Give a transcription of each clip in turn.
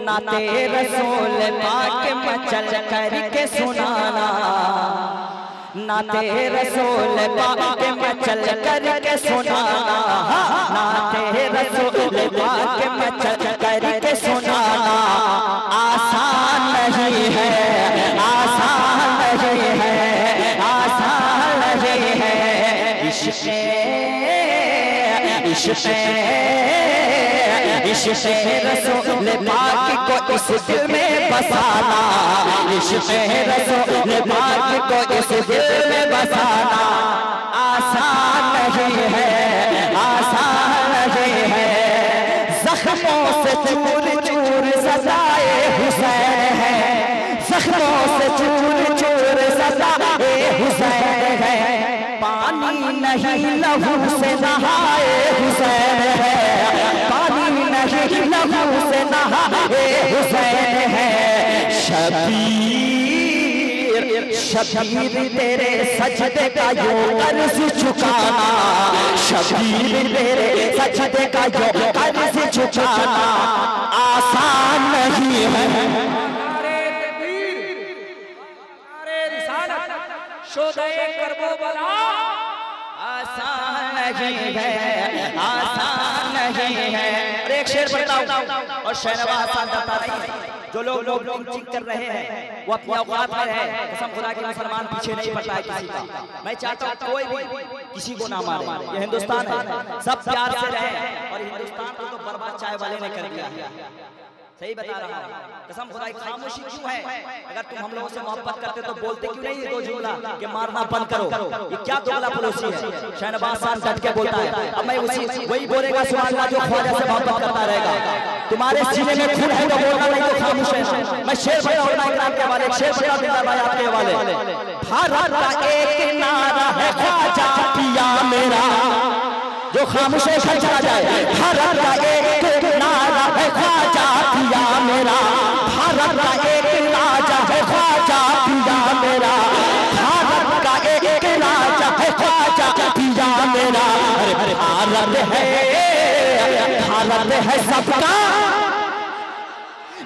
नाते रसूल पाक मचल करके सुनाना, नाते रसूल पाक मचल करके सुनाना, नाते रसूल पाक मचल करके सुनाना। आसान नहीं है, आसान नहीं है, आसान नहीं है। इश्क़े रसूल पाक को इस दिल में बसाना, इश्क़े रसूल पाक को इस दिल में बसाना। आसान नहीं है, आसान नहीं है। ज़ख्मों से चूर चूर सजाए हुसैन है, ज़ख्मों से चूर चूर सजाए हुसैन है। पानी नहीं लहू से नहाए हुसैन है, पानी नहीं लहू से नहाए हुसैन है। शबीर शबीर तेरे सजदे का यूं अर्ज़ झुकाना, शबीर तेरे सजदे का यूं अर्ज़ झुकाना। आसान नहीं है। नारे तकबीर, नारे रिसालत, शोदे करबला। आसान नहीं है, आसान नहीं है। और एक शेर पढ़ता हूँ और शहनवाज़ आसान करता नहीं है। जो लोग चिक कर रहे हैं वो अपनी औकात में है। कसम खुदा की मुसलमान पीछे नहीं पड़ता है किसी का। मैं चाहता हूँ कोई भी किसी को ना मारे। ये हिंदुस्तान है, सब प्यार से रहे। और हिंदुस्तान को तो बर्बाद चाय वाले ने कर दिया है। सही बता रहा हूँ, कसम खुदा की। खामोशी क्यों है? अगर तुम हम लोगों से मोहब्बत करते तो बोलते क्यों नहीं ये दो जुमला कि मारना बंद करो? ये क्या दोगला पड़ोसी है? शहनवाज़ खान डट के बोलता है। अब मैं वही बोलेगा सुभान अल्लाह जो ख्वाजा से मोहब्बत करता रहेगा। तुम्हारे सीने में खून है तो बोलना, नहीं तो खामोश है। मैं शेर पढ़ रहा हूँ के वाले, शेर पढ़ रहा हूँ आपके वाले। भारत का एक नारा है ख्वाजा पिया मेरा, जो खामोश है चला जाए। भारत का एक नारा है ख्वाजा पिया मेरा, भारत का एक राजा है ख्वाजा पिया मेरा, भारत का एक राजा है ख्वाजा पिया मेरा। अरे भारत है सबका,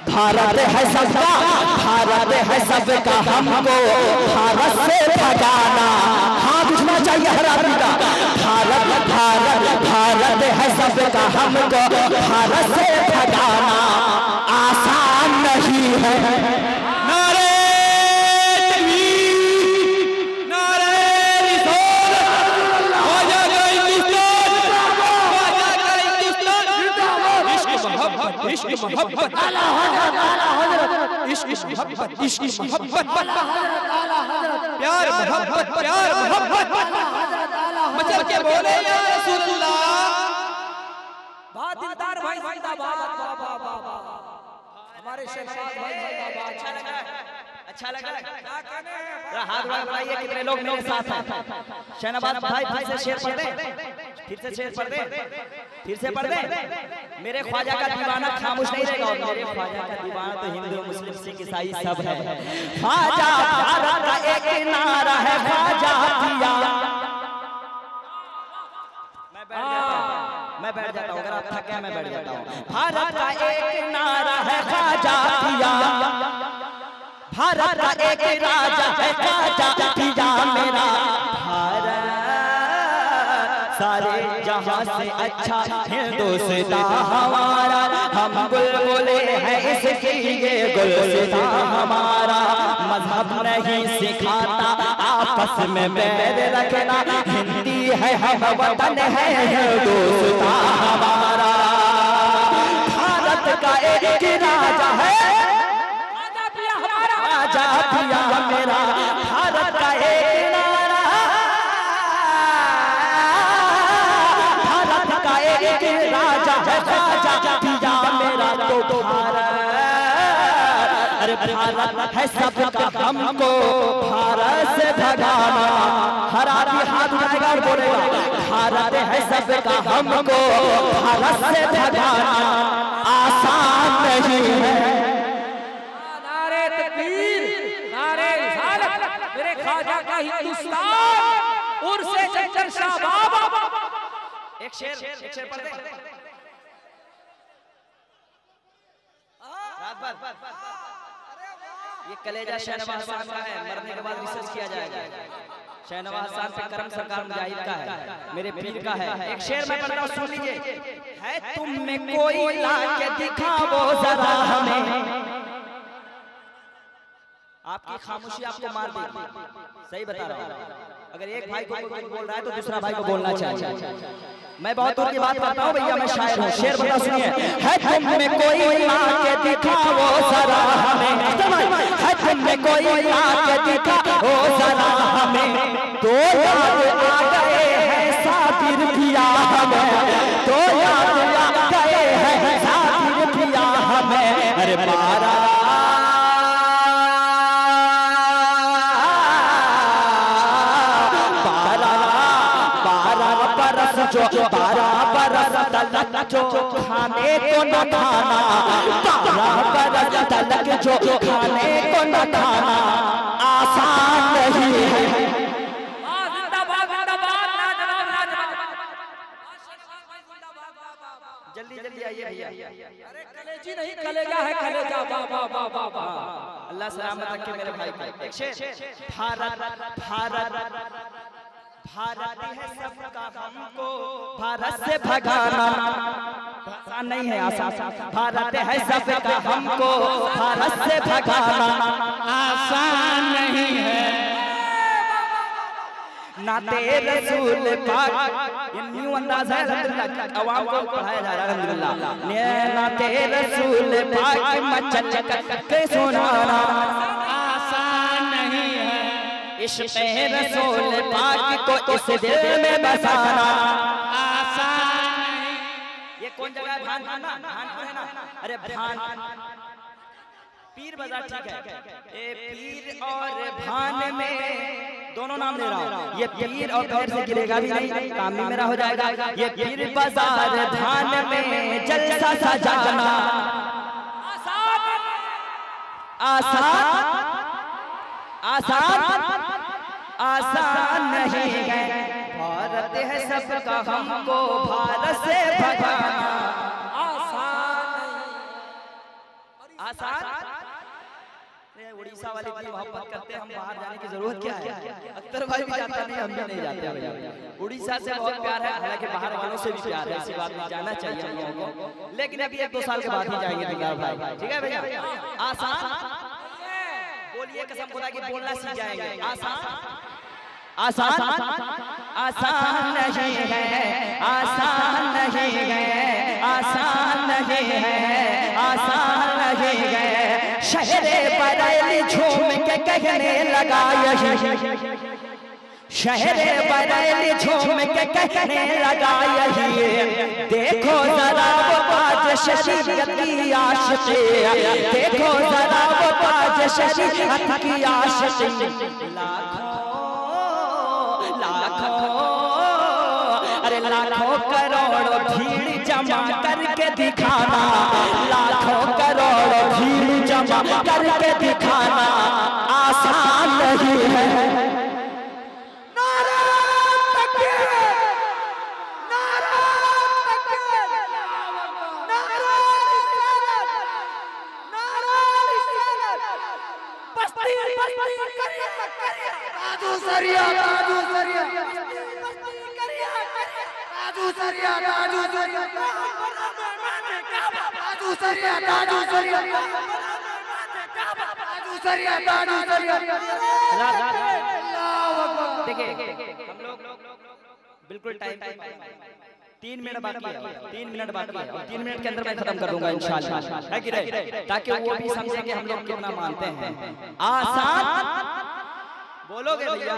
भारत है सबका, भारत है सबका, हमको भारत से भगाना। हाथ उठना चाहिए हर आदमी का। भारत भारत भारत है सबका, हमको भारत से भगाना। आसान नहीं है। नारे तकबीर, नारे रिसालत, ख्वाजा का हिंदुस्तान, ख्वाजा का हिंदुस्तान। इश्क मोहब्बत, इश्क मोहब्बत, आला हज़रत, आला हज़रत, इश्क मोहब्बत, इश्क मोहब्बत, प्यार मोहब्बत, प्यार मोहब्बत। मचल के बोले या रसूल अल्लाह। दिलदार भाई जिंदाबाद, हमारे शहनाज भाई जिंदाबाद। अच्छा लगा, अच्छा लगा। क्या कहने हैं? हाथ बढ़ाइए कितने लोग मेरे साथ हैं। शहनवाज़ भाई फिर से शेर पढ़ दे, फिर से शेर पढ़ दे, फिर से पढ़ दे। मेरे ख्वाजा का दीवाना खामोश नहीं रहेगा। और मेरे ख्वाजा का दीवाना तो हिंदू मुस्लिम सिख ईसाई सब है। ख्वाजा भारत का एक नारा है ख्वाजा पिया। मैं बैठ जाता हूँ, अगर आप थके हैं मैं बैठ जाता हूँ। भारत का एक नारा है ख्वाजा पिया, भारत का एक राजा है ख्वाजा पिया मेरा। भारत सारे जहां से अच्छा हिंदुस्तान हमारा, हम बुलबुले हैं इसकी ये गुलसितां हमारा। मजहब नहीं सिखाता आपस में बैर रखना, हिंदी है हम वतन है हिंदुस्तान हमारा। भारत का एक राजा है राजा पिया मेरा, भारत का एक नारा, भारत का एक राजा है ख्वाजा पिया मेरा। तो भारत, अरे भारत है सबका, हमको भारत से भगाना। हर आदमी हाथ उठाएगा और बोलेगा भारत है सबका, हमको भारत से भगाना। आसान नहीं है। नारे तकबीर, नारे रिसालत, मेरे ख्वाजा का हिंदुस्तान, उर्से चंचल शाह बाबा। एक शेर पढ़ दे। ये कलेजा शहनवाज हसन का है, मरने के बाद रिसर्च किया जाएगा। शहनवाज हसन पे करम सरकार मुजाहिद का है, मेरे पीर का है। एक शेर में पढ़ रहा हूं, सुन लीजिए। है तुम में कोई लाके दिखाओ जरा हमें, आपकी खामोशी आपको मार देगी। सही बता रहा हूं, अगर एक भाई को कोई बोल रहा है तो दूसरा भाई को बोलना चाहिए। मैं बहुत दूर की बात करता हूँ भैया, मैं शायर हूँ। शेर बता सुनिए। है तुम में कोई लाके दिखाओ जरा हमें, है तुम में कोई लाके दिखाओ जरा हमें, तो याद आ गए हैं साबिर पिया हमें, तो याद आ गए हैं साबिर पिया हमें। अरे बारा जो 12 बरस तलक जो खाने को न खाना, 12 बरस तलक जो खाने को न खाना आसान नहीं है। जल्दी जल्दी आइए भैया। अरे कलेजी नहीं कलेजा है, कलेजा। वाह वाह वाह वाह। अल्लाह सलामत रखे मेरे भाई को। एक शेर। भारत भारत भारत है सबका हमको भारत से भगाना आसान नहीं है, आसान। भारत है सबका हमको भारत से भगाना आसान नहीं है। नाते रसूल पाक, ये न्यू अंदाज है अल्हम्दुलिल्लाह, अवाम को पढ़ाया जा रहा है अल्हम्दुलिल्लाह। नाते रसूल पाक मचल के सुनाना आसान नहीं है। इश्क़ रसूल पाक को इस दिल में बसाना आसान नहीं। ये कौन जगह है? भानपुर है ना? अरे भान पीर बाजार ठीक है। ए पीर और भान में दोनों नाम ले रहा हूँ। ये पीर और पैर से गिरेगा भी नहीं, काम भी मेरा हो जाएगा। ये पीर बाजार धान में जलसा सजाना आसान आसान आसान नहीं है। भारत है सबका हमको भारत से भगाना आसान। उड़ीसा वाले इतनी मोहब्बत करते हैं, हम बाहर जाने की जरूरत क्या है? अख्तर भाई भी जाता नहीं, हम भी नहीं जाते भैया। उड़ीसा से बहुत प्यार है, हालांकि बाहर वालों से भी प्यार है, ऐसी बात नहीं, जाना चाहिए हम लोगों को। लेकिन अभी 1-2 साल के बाद ही जाएंगे दिलदार भाई, ठीक है भैया? आसान बोलिए, कसम खुदा की बोलना सीख जाएंगे। आसान आसान आसान नहीं है, आसान नहीं है, आसान नहीं है, आसान नहीं है। शहरे बरेली झूम के कहने लगा यही, शहरे बरेली झूम के कहने लगा यही। देखो जरा वो बाज शरीयत की आशिकी, देखो जरा वो बाज शरीयत की आशिकी। अरे लाखों करोड़ों भीड़ जमा करके दिखाना, लाखों करोड़ों भीड़ जमा करके दिखाना आसान नहीं है। नारा तकबीर, नारा तकबीर, नारा रिसालत, नारा रिसालत। बस्ती बस्ती करिए करिए, दादू सरिया दादू सरिया, दादू सरिया दादू सरिया, दादू सरिया दादू सरिया, दादू सरिया दादू सरिया। देखिए हम लोग बिल्कुल टाइम पे 3 मिनट बाकी है, 3 मिनट बाकी है और 3 मिनट के अंदर मैं खत्म कर दूंगा इंशाल्लाह, है कि नहीं? ताकि वो भी समझे कि हम लोग कितना मानते हैं। आसान बोलोगे भैया?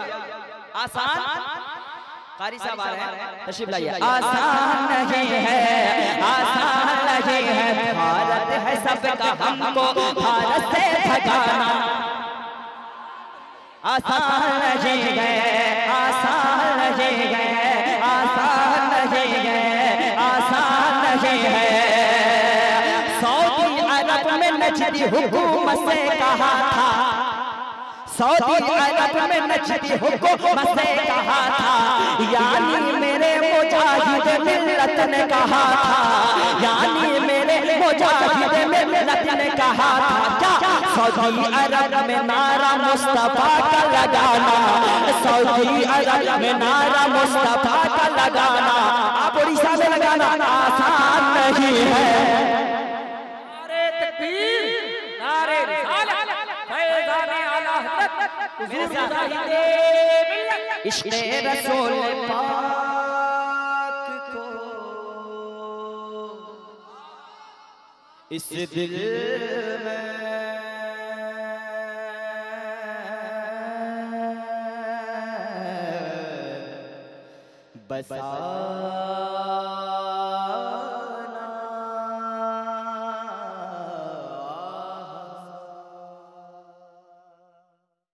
आसान कारी साहब आ रहे हैं, तशरीफ लाइए। आसान नहीं है, आसान नहीं है। भारत है सबका हमको भारत से भगाना आसान नहीं है, आसान नहीं है, आसान नहीं है, आसान नहीं है। सऊदी अरब में नजदी हुकूमत से कहा था, सऊदी अरब में नजदी हुकूमत से कहा था, यानी मेरे मुजाहिद मिल्लत ने कहा था, यानी मेरे मुजाहिद मिल्लत ने कहा था क्या, सऊदी अरब में नारा मुस्तफा का लगाना, सऊदी अरब में नारा मुस्तफा का लगाना, आप उड़ीसा में लगाना आसान नहीं है। नारे तकबीर, नारे रिसालत, फैज़ाने आला हज़रत हुज़ूर मुजाहिद मिल्लत, इश्क़े रसूल पाक को इस दिल में बसा